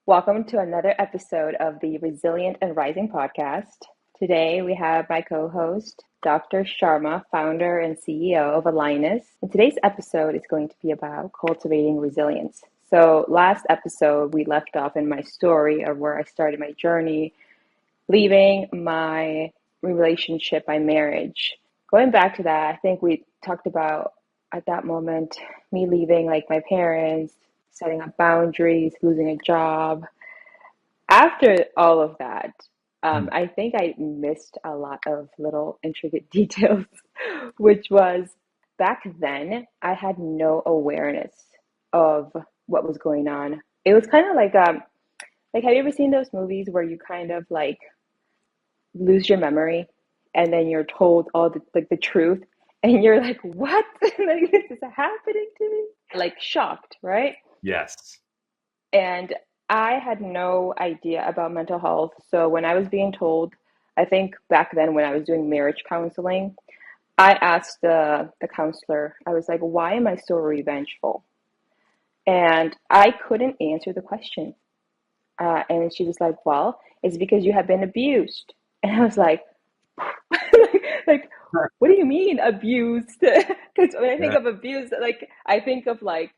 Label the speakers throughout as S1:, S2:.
S1: Welcome to another episode of the Resilient and Rising podcast. Today we have my co host, Dr. Sharma, founder and CEO of Alinus. And today's episode is going to be about cultivating resilience. So, last episode, we left off in my story of where I started my journey, leaving my relationship, my marriage. Going back to that, I think we talked about at that moment me leaving like my parents, setting up boundaries, losing a job. After all of that,
S2: Mm.
S1: I think I missed a lot of little intricate details, which was back then I had no awareness of what was going on. It was kind of like have you ever seen those movies where you kind of like lose your memory and then you're told all the truth and you're like, what? Like this is happening to me? Like shocked, right?
S2: Yes.
S1: And I had no idea about mental health. So when I was being told, I think back then when I was doing marriage counseling, I asked the counselor, I was like, why am I so revengeful? And I couldn't answer the question. And she was like, well, it's because you have been abused. And I was like, like, what do you mean abused? Because when I think
S2: Yeah.
S1: of abuse, like I think of like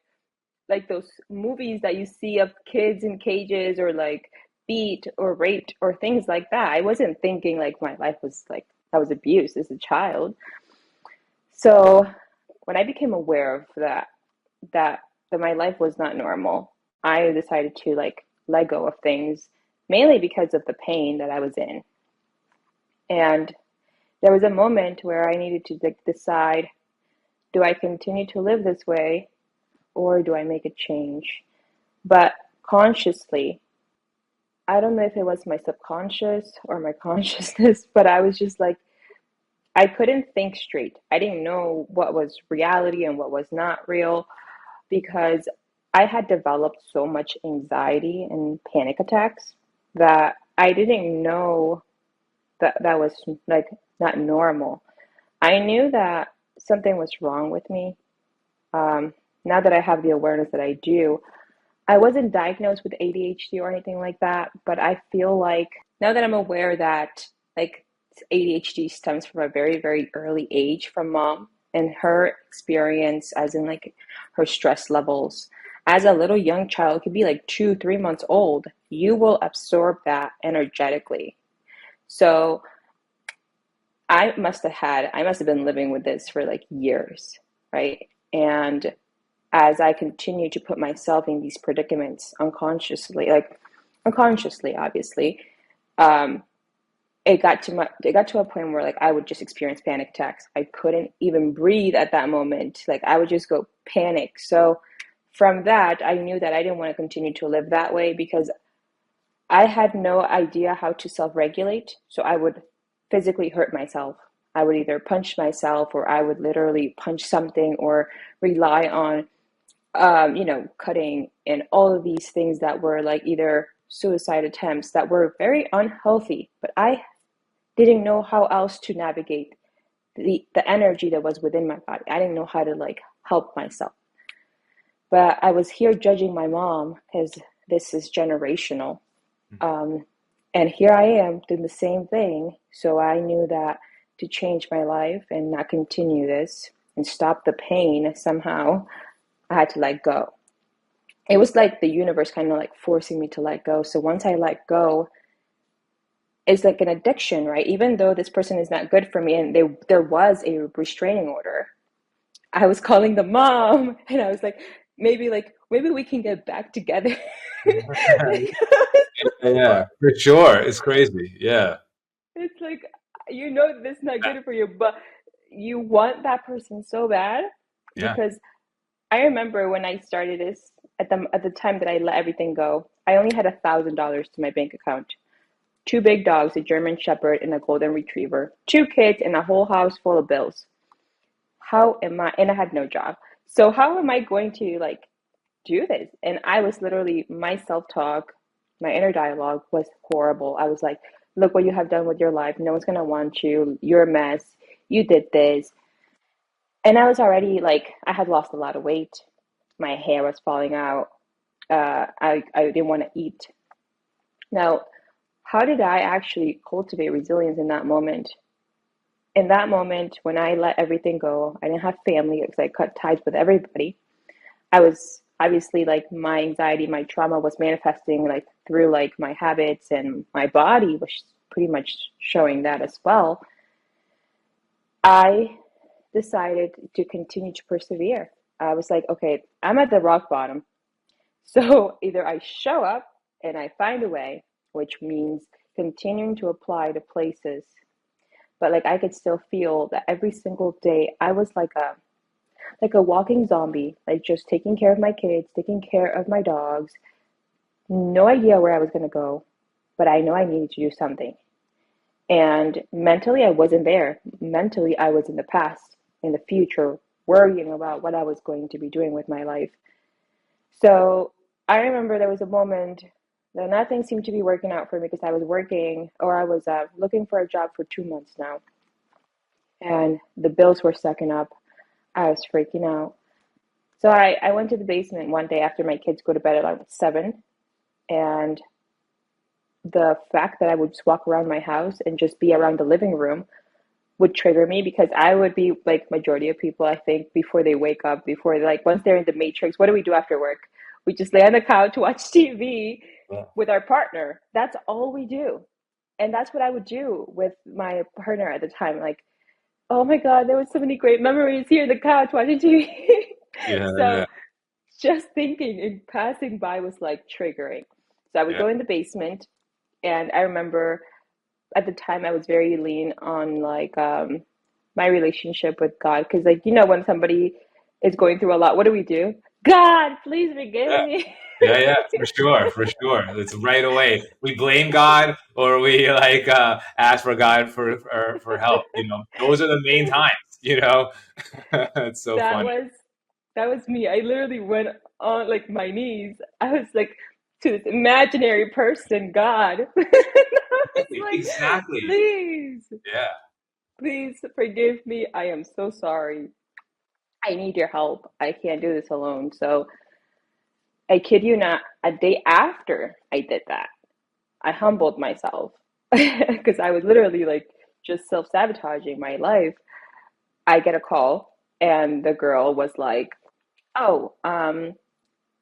S1: those movies that you see of kids in cages or like beat or raped or things like that. I wasn't thinking like my life was like I was abused as a child. So when I became aware of that that my life was not normal, I decided to like let go of things mainly because of the pain that I was in. And there was a moment where I needed to like decide, do I continue to live this way or do I make a change? But consciously, I don't know if it was my subconscious or my consciousness, but I was just like, I couldn't think straight. I didn't know what was reality and what was not real because I had developed so much anxiety and panic attacks that I didn't know that that was like not normal. I knew that something was wrong with me. Um, Now that I have the awareness that I do, I wasn't diagnosed with ADHD or anything like that, but I feel like now that I'm aware that like ADHD stems from a very, very early age from mom and her experience, as in like her stress levels. As a little young child, it could be like 2, 3 months old, you will absorb that energetically. So I must have been living with this for like years, right? And as I continue to put myself in these predicaments unconsciously, like unconsciously, obviously, um, it got to a point where like I would just experience panic attacks. I couldn't even breathe at that moment. Like I would just go panic. So from that, I knew that I didn't want to continue to live that way because I had no idea how to self-regulate. So I would physically hurt myself. I would either punch myself or I would literally punch something or rely on cutting and all of these things that were like either suicide attempts that were very unhealthy. But I didn't know how else to navigate the energy that was within my body. I didn't know how to like help myself. But I was here judging my mom because this is generational. Um, and here I am doing the same thing. So I knew that to change my life and not continue this and stop the pain somehow, I had to let go. It was like the universe kind of like forcing me to let go. So once I let go, it's like an addiction, right? Even though this person is not good for me and there was a restraining order, I was calling the mom and I was like maybe we can get back together.
S2: Yeah, yeah, for sure. It's crazy. Yeah.
S1: It's like you know this is not good for you, but you want that person so bad
S2: Yeah.
S1: because I remember when I started this at the time that I let everything go, I only had $1,000 to my bank account. Two big dogs, a German Shepherd and a Golden Retriever, two kids, and a whole house full of bills. How am I? And I had no job. So how am I going to like do this? And I was literally my self-talk, my inner dialogue was horrible. I was like, look what you have done with your life. No one's gonna want you. You're a mess. You did this. And I was already like, I had lost a lot of weight. My hair was falling out. I didn't want to eat. Now, how did I actually cultivate resilience in that moment? In that moment, when I let everything go, I didn't have family because I cut ties with everybody. I was obviously like my anxiety, my trauma was manifesting like through like my habits, and my body was pretty much showing that as well. I decided to continue to persevere. I was like, okay, I'm at the rock bottom. So either I show up and I find a way, which means continuing to apply to places, but like I could still feel that every single day I was like a walking zombie, like just taking care of my kids, taking care of my dogs, no idea where I was going to go, but I know I needed to do something. And mentally, I wasn't there. Mentally, I was in the past, in the future, worrying about what I was going to be doing with my life. So I remember there was a moment that nothing seemed to be working out for me because I was working, or I was looking for a job for 2 months now, and the bills were stacking up. I was freaking out. So I went to the basement one day after my kids go to bed at like 7, and the fact that I would just walk around my house and just be around the living room would trigger me, because I would be like majority of people, I think, before they wake up, before like once they're in the matrix, what do we do after work? We just lay on the couch, watch TV
S2: Yeah.
S1: with our partner. That's all we do. And that's what I would do with my partner at the time. Like, oh my God, there was so many great memories here on the couch watching TV.
S2: Yeah.
S1: So
S2: Yeah.
S1: just thinking and passing by was like triggering. So I would
S2: Yeah.
S1: go in the basement, and I remember at the time I was very lean on like my relationship with God, because like when somebody is going through a lot, what do? God, please forgive
S2: Yeah.
S1: me.
S2: Yeah, yeah, for sure, for sure. It's right away. We blame God or we like ask for God for help. Those are the main times. It's so
S1: that
S2: funny.
S1: was that was me. I literally went on like my knees. I was like to this imaginary person, God. I was
S2: Exactly.
S1: like,
S2: Exactly.
S1: please,
S2: Yeah.
S1: please forgive me. I am so sorry. I need your help. I can't do this alone. So I kid you not, a day after I did that, I humbled myself because I was literally like just self sabotaging my life. I get a call, and the girl was like, oh,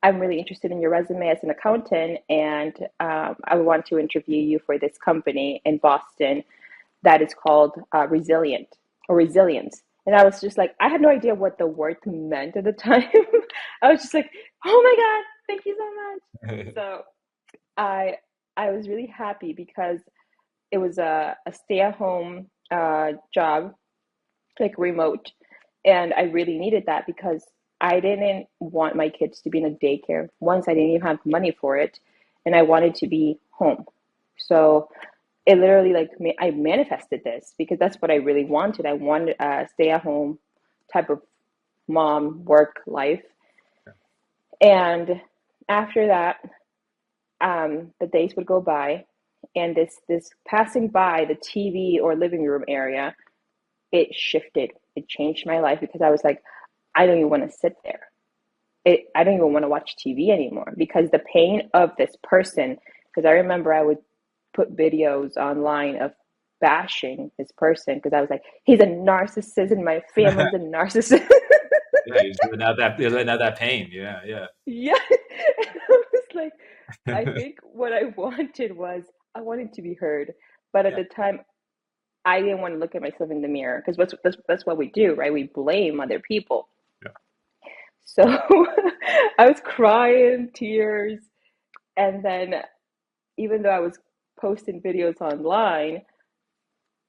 S1: I'm really interested in your resume as an accountant, and I want to interview you for this company in Boston that is called Resilient or Resilience. And I was just like, I had no idea what the word meant at the time. I was just like, oh my God, thank you so much. So I I was really happy because it was a stay-at-home job, like remote, and I really needed that because I didn't want my kids to be in a daycare. Once I didn't even have money for it, and I wanted to be home. So it literally like I manifested this because that's what I really wanted. I wanted a stay-at-home type of mom work life, and after that, the days would go by, and this passing by the TV or living room area, it shifted. It changed my life because I was like, I don't even want to sit there. I don't even want to watch TV anymore because the pain of this person. Because I remember I would put videos online of bashing this person because I was like, he's a narcissist and my family's a narcissist.
S2: Yeah, you're letting out that pain. Yeah, yeah.
S1: Yeah. And I was like, I think what I wanted was I wanted to be heard. But at
S2: Yeah,
S1: the time, I didn't want to look at myself in the mirror because that's what we do, right? We blame other people.
S2: yeah,
S1: So I was crying, tears, and then even though I was posting videos online,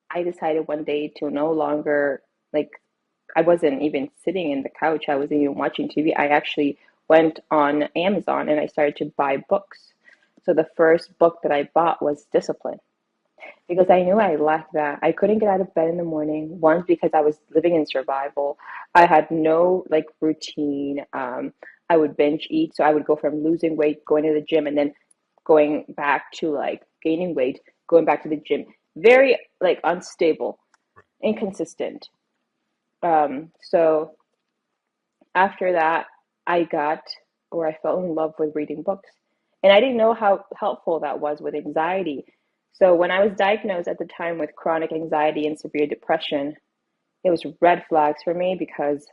S1: I decided one day to no longer like I wasn't even sitting in the couch. I wasn't even watching TV. I actually went on Amazon and I started to buy books. So the first book that I bought was Discipline because I knew I lacked that. I couldn't get out of bed in the morning. One, because I was living in survival. I had no like routine. I would binge eat. So I would go from losing weight, going to the gym, and then going back to like gaining weight, going back to the gym. Very like unstable, inconsistent. So after that, I got or I fell in love with reading books. And I didn't know how helpful that was with anxiety. So when I was diagnosed at the time with chronic anxiety and severe depression, it was red flags for me because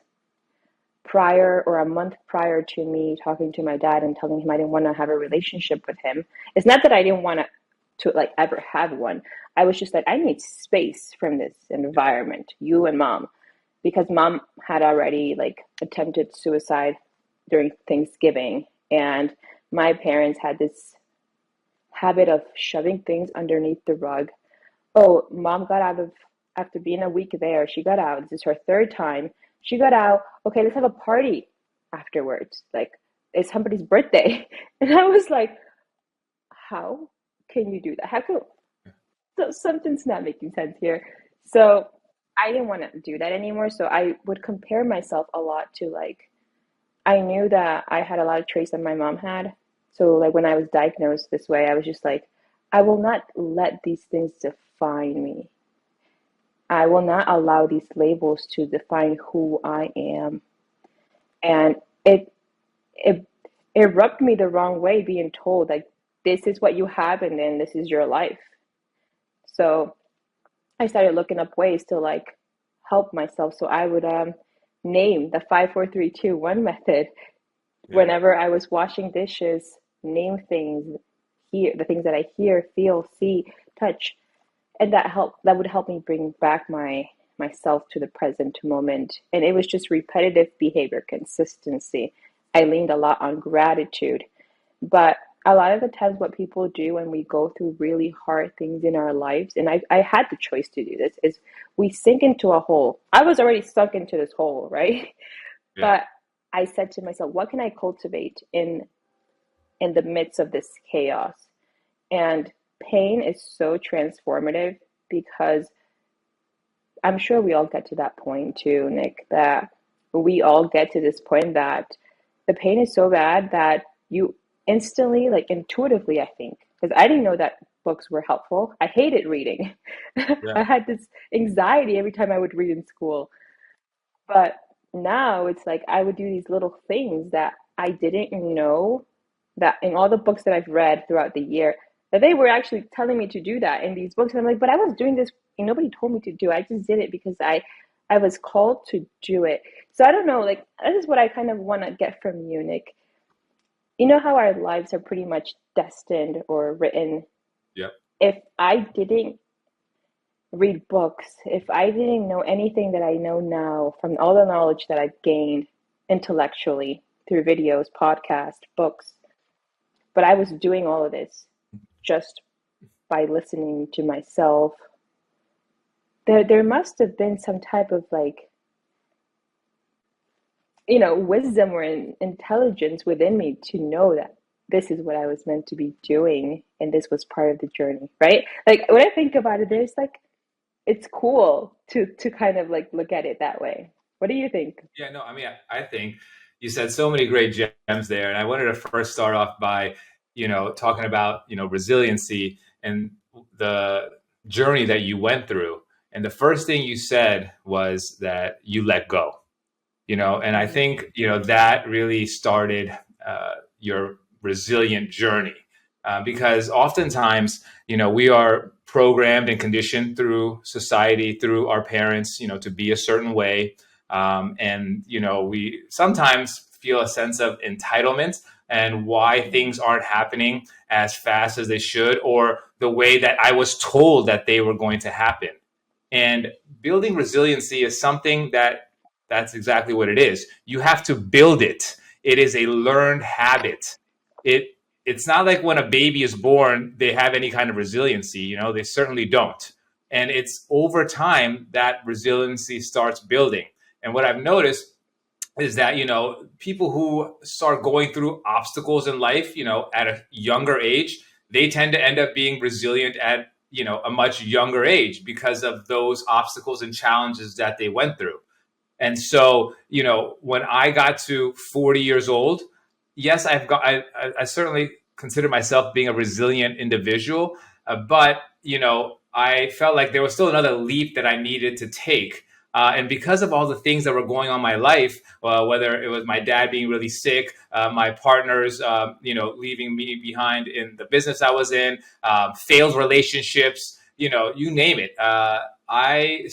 S1: prior or a month prior to me talking to my dad and telling him I didn't want to have a relationship with him, it's not that I didn't want to like ever have one. I was just like, I need space from this environment, you and mom, because mom had already like attempted suicide during Thanksgiving, and my parents had this habit of shoving things underneath the rug. Oh, mom got out of, after being a week there, she got out. This is her third time. She got out. Okay, let's have a party afterwards. Like, it's somebody's birthday. And I was like, how can you do that? How can, so something's not making sense here. So I didn't want to do that anymore. So I would compare myself a lot to like, I knew that I had a lot of traits that my mom had. So like when I was diagnosed this way, I was just like, I will not let these things define me. I will not allow these labels to define who I am. And it it rubbed me the wrong way being told like this is what you have and then this is your life. So I started looking up ways to like help myself. So I would name the 5 4 3 2 1 method
S2: Yeah.
S1: whenever I was washing dishes, name things, hear the things that I hear, feel, see, touch, and that would help me bring back myself to the present moment. And it was just repetitive behavior, consistency. I leaned a lot on gratitude, but a lot of the times what people do when we go through really hard things in our lives, and I had the choice to do this, is we sink into a hole. I was already stuck into this hole, right?
S2: Yeah.
S1: But I said to myself, what can I cultivate in the midst of this chaos? And pain is so transformative because I'm sure we all get to that point too, Nick, that we all get to this point that the pain is so bad that you instantly, like intuitively, I think, because I didn't know that books were helpful. I hated reading.
S2: Yeah.
S1: I had this anxiety every time I would read in school. But now it's like I would do these little things that I didn't know that in all the books that I've read throughout the year, that they were actually telling me to do that in these books. And I'm like, but I was doing this and nobody told me to do it. I just did it because I was called to do it. So I don't know, like this is what I kind of want to get from you, Nick. You know how our lives are pretty much destined or written.
S2: Yep.
S1: If I didn't read books, if I didn't know anything that I know now from all the knowledge that I've gained intellectually through videos, podcasts, books, but I was doing all of this just by listening to myself. There must have been some type of like, wisdom or intelligence within me to know that this is what I was meant to be doing and this was part of the journey, right? Like when I think about it, there's like it's cool to kind of like look at it that way. What do you think?
S2: Yeah, no, I mean, I think you said so many great gems there, and I wanted to first start off by, talking about, resiliency and the journey that you went through. And the first thing you said was that you let go, and I
S1: Mm,
S2: think, that really started your resilient journey. Because oftentimes, we are programmed and conditioned through society, through our parents, to be a certain way. And, we sometimes feel a sense of entitlement and why
S1: mm,
S2: things aren't happening as fast as they should, or the way that I was told that they were going to happen. And building resiliency is something that's exactly what it is. You have to build it. It is a learned habit. It's not like when a baby is born, they have any kind of resiliency, they certainly don't. And it's over time that resiliency starts building. And what I've noticed is that, people who start going through obstacles in life, at a younger age, they tend to end up being resilient at, a much younger age because of those obstacles and challenges that they went through. And so, when I got to 40 years old, yes, I certainly consider myself being a resilient individual, but, I felt like there was still another leap that I needed to take. And because of all the things that were going on in my life, whether it was my dad being really sick, my partners, leaving me behind in the business I was in, failed relationships, you name it. I,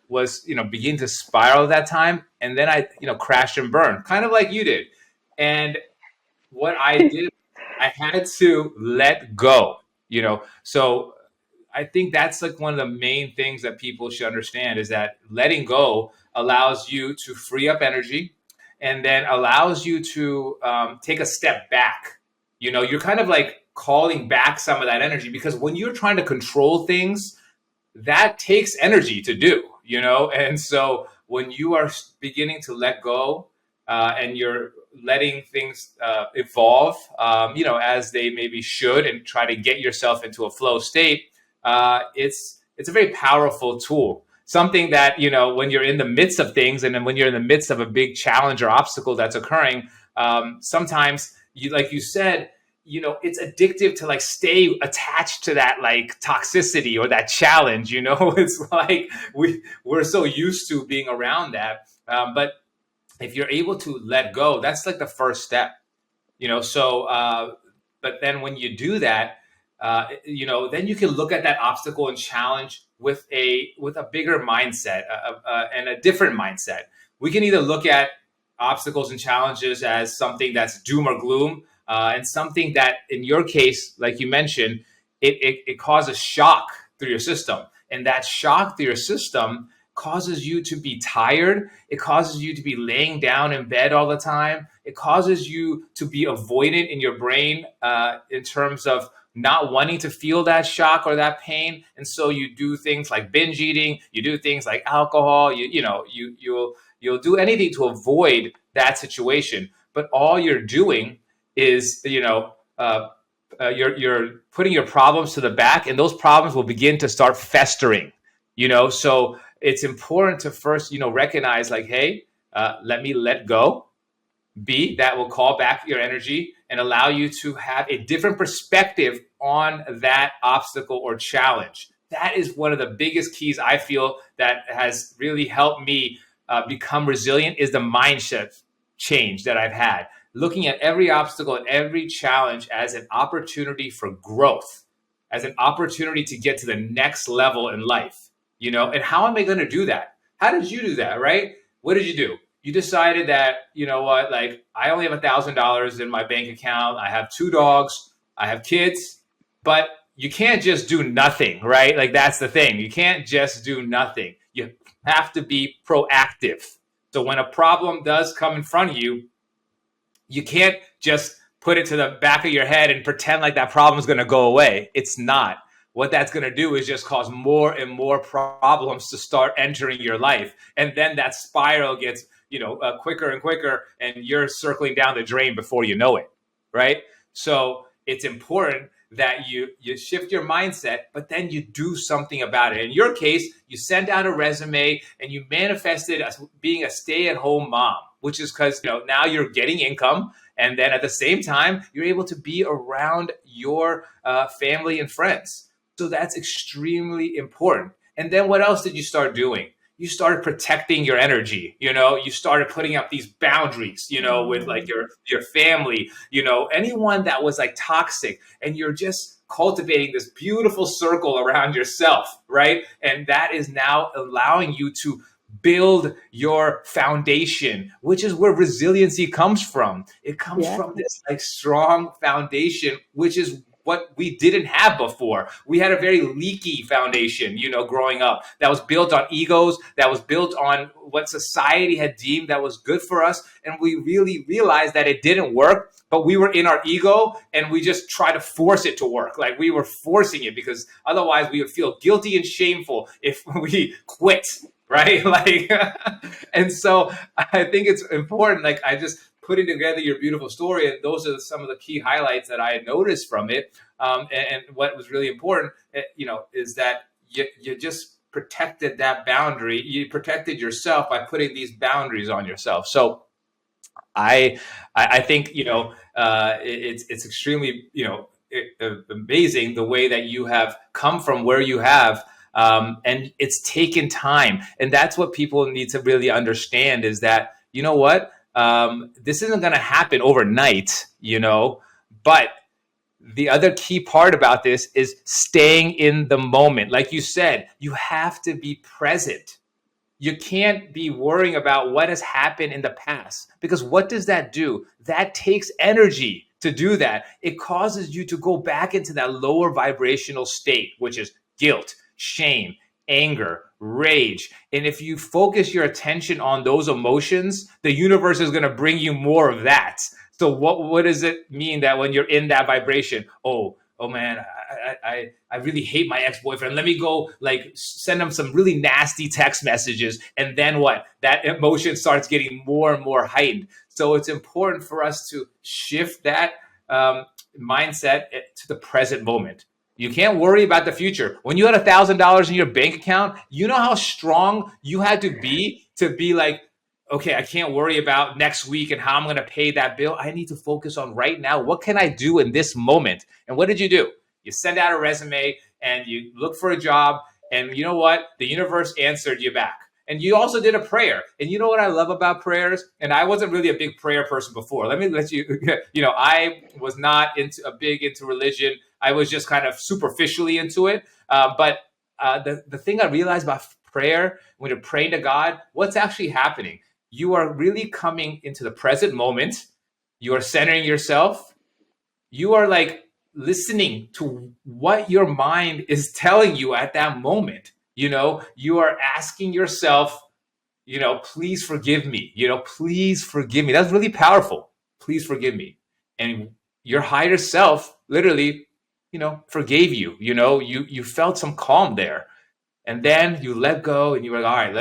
S2: was, beginning to spiral at that time. And then I, crashed and burned, kind of like you did. And what I did, I had to let go, So I think that's like one of the main things that people should understand is that letting go allows you to free up energy and then allows you to take a step back. You're kind of like calling back some of that energy because when you're trying to control things, that takes energy to do, And so when you are beginning to let go and you're letting things evolve, as they maybe should, and try to get yourself into a flow state, it's a very powerful tool. Something that, when you're in the midst of things and then when you're in the midst of a big challenge or obstacle that's occurring, sometimes like you said, it's addictive to like stay attached to that like toxicity or that challenge. It's like we're so used to being around that. But if you're able to let go, that's like the first step. But then when you do that, then you can look at that obstacle and challenge with a bigger mindset and a different mindset. We can either look at obstacles and challenges as something that's doom or gloom, and something that, in your case, like you mentioned, it causes shock through your system, and that shock through your system causes you to be tired. It causes you to be laying down in bed all the time. It causes you to be avoidant in your brain in terms of not wanting to feel that shock or that pain, and so you do things like binge eating. You do things like alcohol. You'll do anything to avoid that situation. But all you're doing is you're putting your problems to the back, and those problems will begin to start festering. So it's important to first recognize like, hey, let me let go. B, that will call back your energy and allow you to have a different perspective on that obstacle or challenge. That is one of the biggest keys I feel that has really helped me become resilient, is the mindset change that I've had. Looking at every obstacle and every challenge as an opportunity for growth, as an opportunity to get to the next level in life, and how am I going to do that? How did you do that, right? What did you do? You decided that, like, I only have $1,000 in my bank account. I have 2 dogs. I have kids, but you can't just do nothing, right? Like, that's the thing. You can't just do nothing. You have to be proactive. So when a problem does come in front of you, you can't just put it to the back of your head and pretend like that problem is going to go away. It's not. What that's going to do is just cause more and more problems to start entering your life. And then that spiral gets, quicker and quicker, and you're circling down the drain before you know it. Right. So it's important that you shift your mindset, but then you do something about it. In your case, you sent out a resume and you manifested as being a stay-at-home mom, which is because now you're getting income, and then at the same time you're able to be around your family and friends. So that's extremely important. And then what else did you start doing? You started protecting your energy. You started putting up these boundaries, with like your family, anyone that was like toxic, and you're just cultivating this beautiful circle around yourself, right? And that is now allowing you to build your foundation, which is where resiliency comes from. It comes from this like strong foundation, which is what we didn't have before. We had a very leaky foundation, growing up, that was built on egos, that was built on what society had deemed that was good for us. And we really realized that it didn't work, but we were in our ego and we just tried to force it to work. Like, we were forcing it because otherwise we would feel guilty and shameful if we quit. Right? Like, and so I think it's important. Like, I just putting together your beautiful story, and those are some of the key highlights that I had noticed from it. And what was really important, is that you just protected that boundary. You protected yourself by putting these boundaries on yourself. So I think it's extremely amazing the way that you have come from where you have, And it's taken time. And that's what people need to really understand is that, you know what? This isn't going to happen overnight, but the other key part about this is staying in the moment. Like you said, you have to be present. You can't be worrying about what has happened in the past because what does that do? That takes energy to do that. It causes you to go back into that lower vibrational state, which is guilt, shame, anger, rage. And if you focus your attention on those emotions, the universe is going to bring you more of that. So what does it mean that when you're in that vibration? Oh man, I really hate my ex-boyfriend. Let me go like send him some really nasty text messages. And then what? That emotion starts getting more and more heightened. So it's important for us to shift that mindset to the present moment. You can't worry about the future. When you had $1,000 in your bank account, you know how strong you had to be like, okay, I can't worry about next week and how I'm going to pay that bill. I need to focus on right now. What can I do in this moment? And what did you do? You send out a resume and you look for a job. And you know what? The universe answered you back. And you also did a prayer. And you know what I love about prayers? And I wasn't really a big prayer person before. Let me let you, I was not big into religion. I was just kind of superficially into it. But the thing I realized about prayer, when you're praying to God, what's actually happening? You are really coming into the present moment. You are centering yourself. You are like listening to what your mind is telling you at that moment. You are asking yourself, please forgive me. Please forgive me. That's really powerful. Please forgive me. And your higher self literally, forgave you. You felt some calm there. And then you let go and you were like, all right,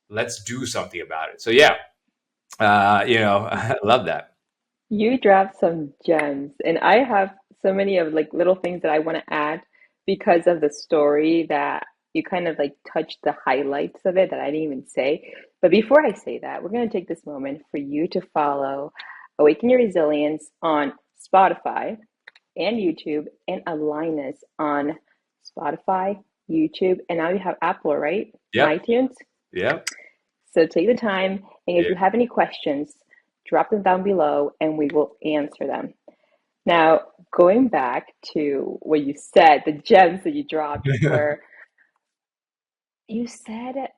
S2: let's do something about it. So yeah, I love that.
S1: You dropped some gems, and I have so many of like little things that I want to add because of the story that you kind of like touched the highlights of it that I didn't even say. But before I say that, we're going to take this moment for you to follow Awaken Your Resilience on Spotify and YouTube, and Align Us on Spotify, YouTube, and now you have Apple, right? And
S2: Yep.
S1: iTunes.
S2: Yep.
S1: So take the time, and if
S2: Yeah.
S1: you have any questions, drop them down below and we will answer them. Now, going back to what you said, the gems that you dropped were you said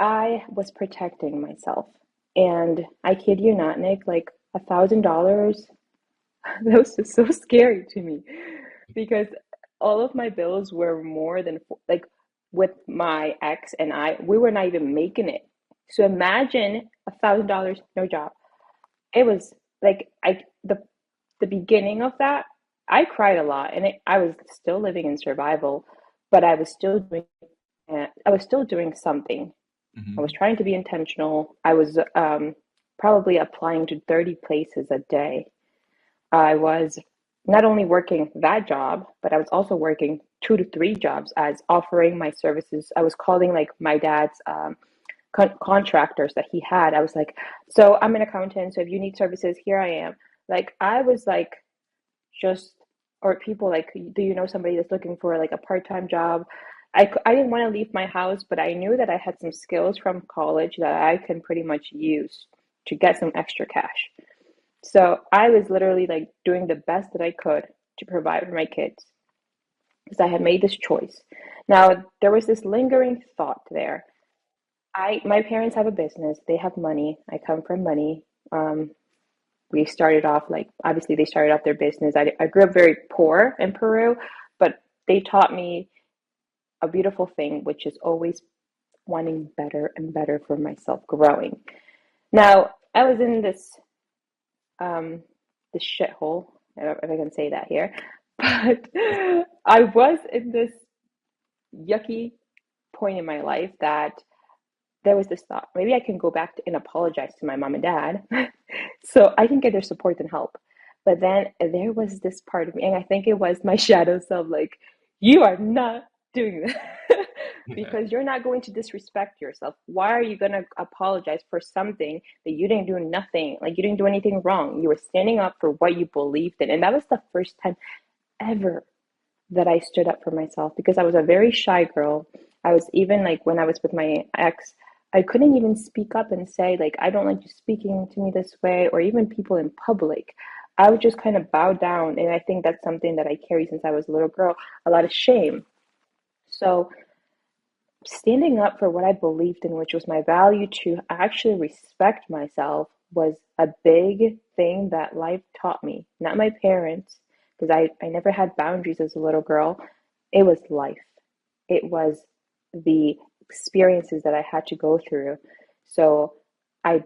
S1: I was protecting myself. And I kid you not, Nick, like $1,000, that was just so scary to me because all of my bills were more than like with my ex and we were not even making it. So imagine $1,000, no job. It was like the beginning of that. I cried a lot, and I was still living in survival, but I was still doing something. I was
S2: Mhm.
S1: trying to be intentional. I was probably applying to 30 places a day. I was not only working that job, but I was also working 2 to 3 jobs as offering my services. I was calling like my dad's contractors that he had. I was like, so I'm an accountant. So if you need services, here I am. Like, I was like, just, or people like, do you know somebody that's looking for like a part-time job? I didn't want to leave my house, but I knew that I had some skills from college that I can pretty much use to get some extra cash. So I was literally like doing the best that I could to provide for my kids because I had made this choice. Now, there was this lingering thought there. My parents have a business. They have money. I come from money. Um, we started off like obviously they started off their business. I grew up very poor in Peru, but they taught me a beautiful thing, which is always wanting better and better for myself, growing. Now, I was in um, this shithole, if I can say that here, but I was in this yucky point in my life that there was this thought, maybe I can go back and apologize to my mom and dad so I can get their support and help. But then there was this part of me, and I think it was my shadow self, like, you are not doing that because you're not going to disrespect yourself. Why are you going to apologize for something that you didn't do nothing? Like, you didn't do anything wrong. You were standing up for what you believed in. And that was the first time ever that I stood up for myself because I was a very shy girl. I was even like when I was with my ex, I couldn't even speak up and say, like, I don't like you speaking to me this way, or even people in public. I would just kind of bow down. And I think that's something that I carry since I was a little girl, a lot of shame. So standing up for what I believed in, which was my value to actually respect myself, was a big thing that life taught me. Not my parents, because I never had boundaries as a little girl. It was life, it was the experiences that I had to go through. So I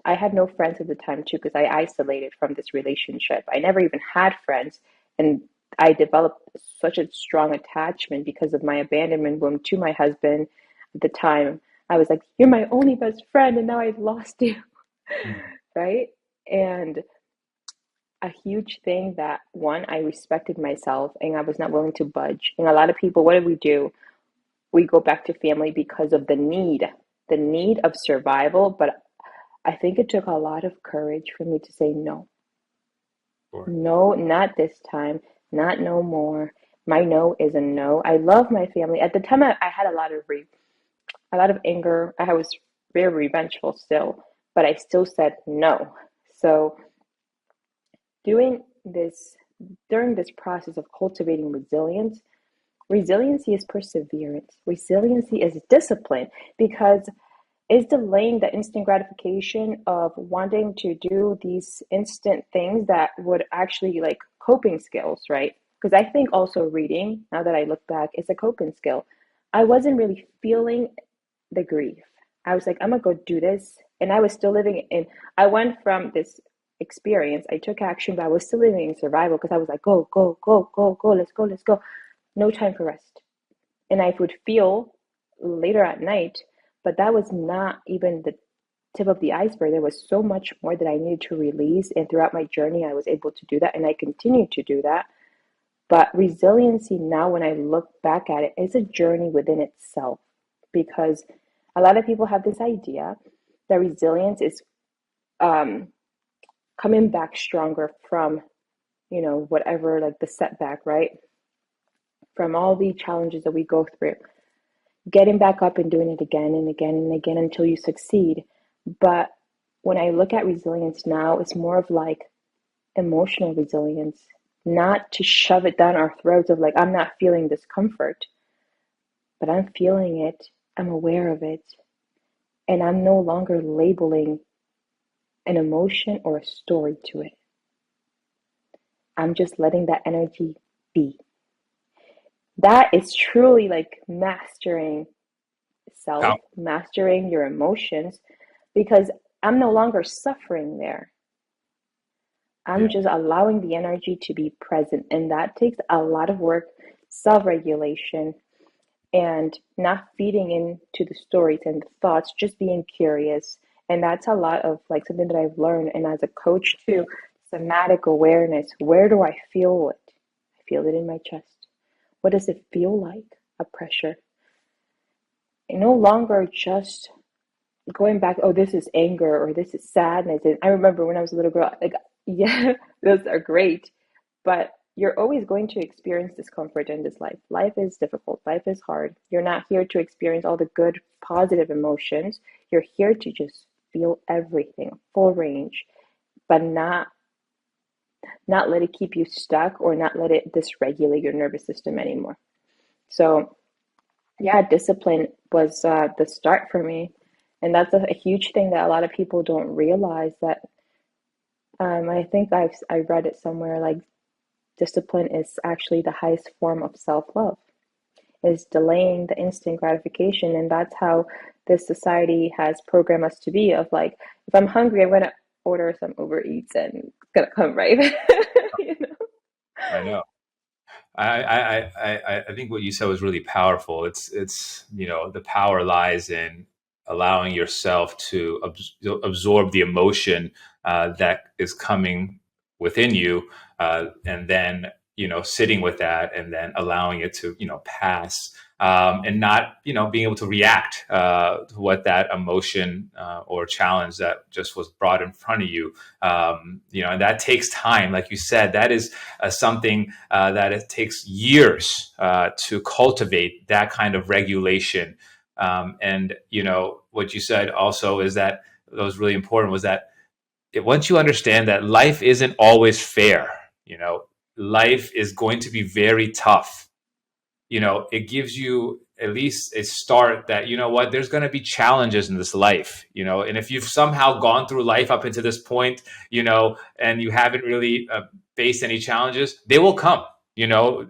S1: had no friends at the time too, because I isolated from this relationship. I never even had friends. And I developed such a strong attachment because of my abandonment wound to my husband at the time. I was like, you're my only best friend, and now I've lost you, right? And a huge thing that one, I respected myself and I was not willing to budge. And a lot of people, what do? We go back to family because of the need of survival. But I think it took a lot of courage for me to say no.
S2: Sure.
S1: No, not this time, not no more. My no is a no. I love my family. At the time, I had a lot of anger. I was very revengeful still, but I still said no. So doing this during this process of cultivating resilience, resiliency is perseverance. Resiliency is discipline because it's delaying the instant gratification of wanting to do these instant things that would actually like coping skills, right? Because I think also reading, now that I look back, is a coping skill. I wasn't really feeling the grief. I was like, I'm gonna go do this. And I was still living in, I went from this experience, I took action, but I was still living in survival because I was like, go, go, go, go, go, let's go, let's go. No time for rest. And I would feel later at night, but that was not even the tip of the iceberg. There was so much more that I needed to release. And throughout my journey, I was able to do that. And I continue to do that. But resiliency now, when I look back at it, is a journey within itself because a lot of people have this idea that resilience is um, coming back stronger from, whatever, like the setback, right? From all the challenges that we go through, getting back up and doing it again and again and again until you succeed. But when I look at resilience now, it's more of like emotional resilience, not to shove it down our throats of like, I'm not feeling discomfort, but I'm feeling it, I'm aware of it, and I'm no longer labeling an emotion or a story to it. I'm just letting that energy be. That is truly like mastering self,
S2: Pow-
S1: mastering your emotions, because I'm no longer suffering there. I'm
S2: Yeah.
S1: just allowing the energy to be present. And that takes a lot of work, self regulation, and not feeding into the stories and the thoughts, just being curious. And that's a lot of like something that I've learned. And as a coach, too, somatic awareness. Where do I feel it? I feel it in my chest. What does it feel like? A pressure. And no longer just going back, oh, this is anger or this is sadness. And I remember when I was a little girl, like, yeah, those are great, but you're always going to experience discomfort in this life. Life is difficult, life is hard. You're not here to experience all the good, positive emotions. You're here to just feel everything, full range, but not let it keep you stuck or not let it dysregulate your nervous system anymore. So yeah, discipline was the start for me. And that's a huge thing that a lot of people don't realize that I think I read it somewhere like discipline is actually the highest form of self-love, is delaying the instant gratification. And that's how this society has programmed us to be of like, if I'm hungry, I'm gonna order some Uber Eats and it's gonna come right. you know?
S2: I know. I think what you said was really powerful. It's the power lies in allowing yourself to absorb the emotion that is coming within you, and then sitting with that and then allowing it to, pass, and not, being able to react to what that emotion or challenge that just was brought in front of you. And that takes time. Like you said, that is something that it takes years to cultivate that kind of regulation. And, what you said also is that was really important was that once you understand that life isn't always fair, you know, life is going to be very tough. It gives you at least a start that, there's going to be challenges in this life, and if you've somehow gone through life up until this point, and you haven't really faced any challenges, they will come. No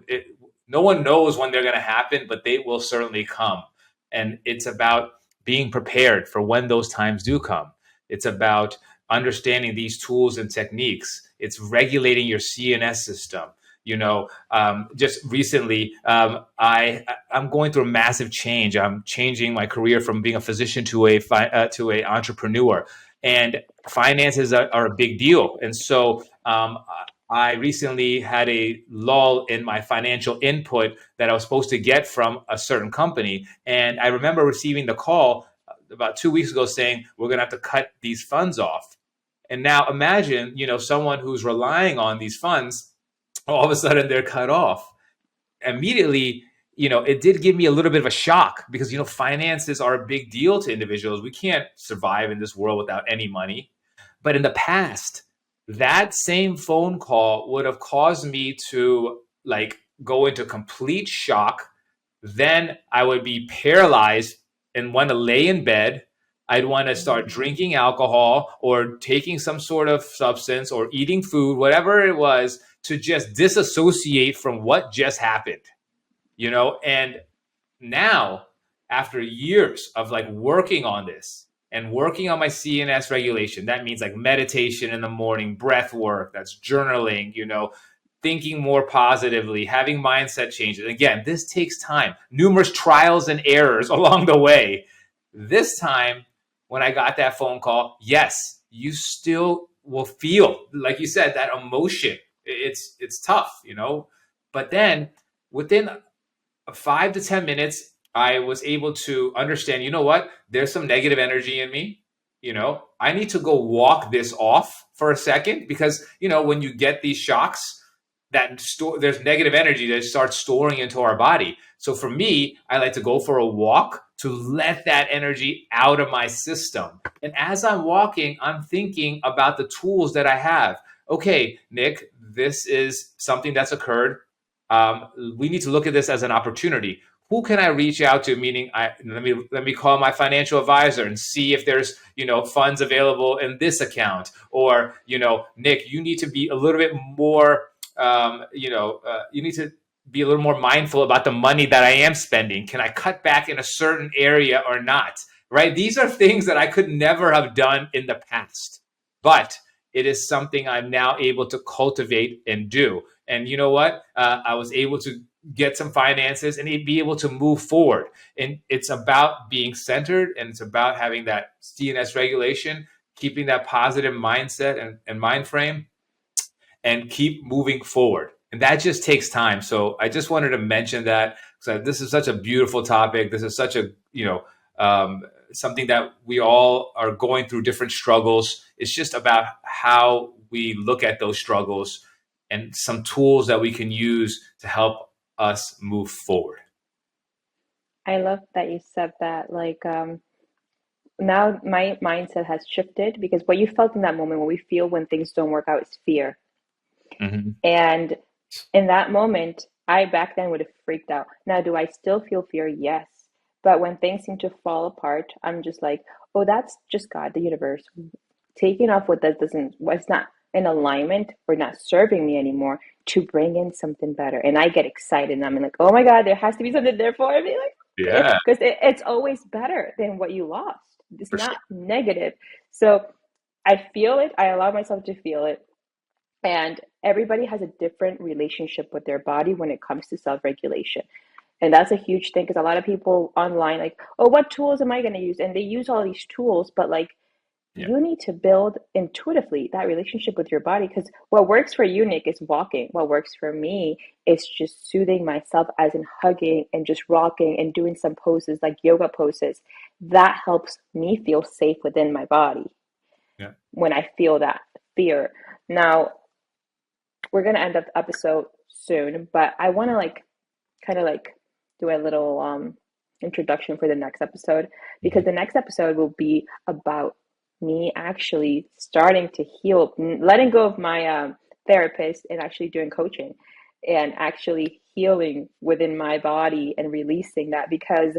S2: one knows when they're going to happen, but they will certainly come. And it's about being prepared for when those times do come. It's about understanding these tools and techniques. It's regulating your CNS system. Just recently, I'm going through a massive change. I'm changing my career from being a physician to a entrepreneur, and finances are a big deal. And so I recently had a lull in my financial input that I was supposed to get from a certain company, and I remember receiving the call about 2 weeks ago saying we're going to have to cut these funds off. And now imagine, someone who's relying on these funds, all of a sudden they're cut off. Immediately, it did give me a little bit of a shock because, finances are a big deal to individuals. We can't survive in this world without any money. But in the past, that same phone call would have caused me to go into complete shock. Then I would be paralyzed and want to lay in bed. I'd want to start drinking alcohol or taking some sort of substance or eating food, whatever it was, to just disassociate from what just happened, and now, after years of working on this and working on my CNS regulation, that means meditation in the morning, breath work, that's journaling, thinking more positively, having mindset changes. Again, this takes time, numerous trials and errors along the way. This time, when I got that phone call, yes, you still will feel, like you said, that emotion. It's tough, but then within 5 to 10 minutes, I was able to understand, what? There's some negative energy in me. I need to go walk this off for a second because, when you get these shocks, there's negative energy that starts storing into our body. So for me, I like to go for a walk to let that energy out of my system. And as I'm walking, I'm thinking about the tools that I have. Okay, Nick, this is something that's occurred. We need to look at this as an opportunity. Who can I reach out to? Meaning, let me call my financial advisor and see if there's funds available in this account. Or Nick, you need to be a little bit more. You need to be a little more mindful about the money that I am spending. Can I cut back in a certain area or not? Right? These are things that I could never have done in the past, but it is something I'm now able to cultivate and do. And you know what? I was able to get some finances and be able to move forward. And it's about being centered, and it's about having that CNS regulation, keeping that positive mindset and mind frame, and keep moving forward. And that just takes time. So I just wanted to mention that. So this is such a beautiful topic. This is such a, something that we all are going through different struggles. It's just about how we look at those struggles and some tools that we can use to help us move forward.
S1: I love that you said that. Now my mindset has shifted because what you felt in that moment, what we feel when things don't work out, is fear.
S2: Mm-hmm.
S1: And in that moment, I back then would have freaked out. Now, do I still feel fear? Yes. But when things seem to fall apart, I'm just like, oh, that's just God, the universe, taking off what's not in alignment or not serving me anymore to bring in something better. And I get excited and I'm like, oh my God, there has to be something there for me.
S2: Yeah,
S1: Because it's always better than what you lost. It's
S2: for sure.
S1: not negative. So I feel it. I allow myself to feel it. And everybody has a different relationship with their body when it comes to self-regulation. And that's a huge thing because a lot of people online, oh, what tools am I going to use? And they use all these tools, but
S2: Yeah.
S1: you need to build intuitively that relationship with your body, because what works for you, Nick, is walking. What works for me is just soothing myself, as in hugging and just rocking and doing some poses like yoga poses. That helps me feel safe within my body
S2: Yeah.
S1: when I feel that fear. Now, we're going to end up the episode soon, but I want to like kind of like do a little introduction for the next episode, because
S2: Mhm.
S1: the next episode will be about me actually starting to heal, letting go of my therapist and actually doing coaching and actually healing within my body and releasing that, because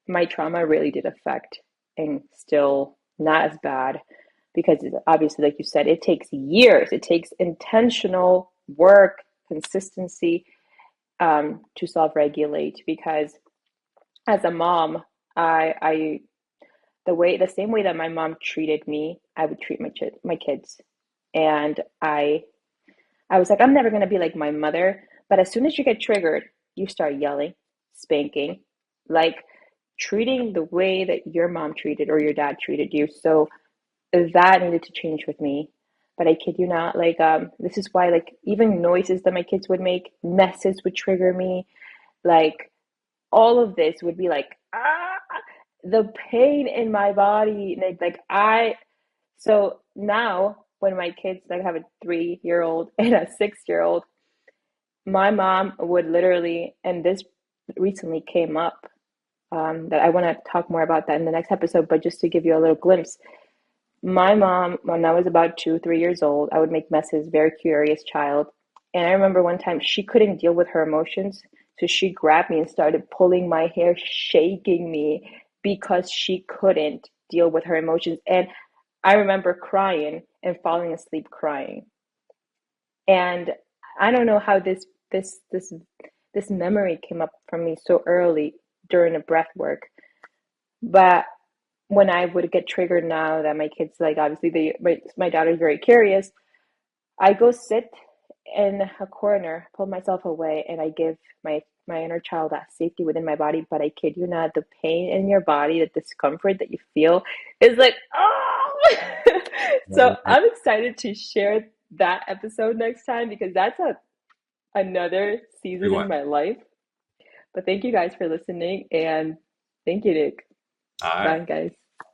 S1: my trauma really did affect, and still not as bad, because obviously, like you said, it takes years, it takes intentional work, consistency, to self-regulate. Because as a mom, I the same way that my mom treated me, I would treat my kids. And I was like, I'm never gonna be like my mother. But as soon as you get triggered, you start yelling, spanking, like treating the way that your mom treated or your dad treated you. So that needed to change with me. But I kid you not, like this is why, like, even noises that my kids would make, messes would trigger me. Like, all of this would be like, the pain in my body, like I so now when my kids, like, I have a 3-year old and a 6-year old, my mom would literally, and this recently came up, that I want to talk more about that in the next episode, but just to give you a little glimpse, my mom, when I was about 2, 3 years old, I would make messes, very curious child. And I remember one time she couldn't deal with her emotions. So she grabbed me and started pulling my hair, shaking me because she couldn't deal with her emotions. And I remember crying and falling asleep crying. And I don't know how this memory came up for me so early during a breath work. But when I would get triggered, now that my kids, like, obviously my daughter is very curious, I go sit in a corner, pull myself away, and I give my inner child that safety within my body. But I kid you not, the pain in your body, the discomfort that you feel is like, oh. So
S2: Right, right.
S1: I'm excited to share that episode next time, because that's another
S2: Big
S1: season
S2: one.
S1: in my life. But thank you guys for listening, and thank you, Nick.
S2: All right.
S1: Bye, guys.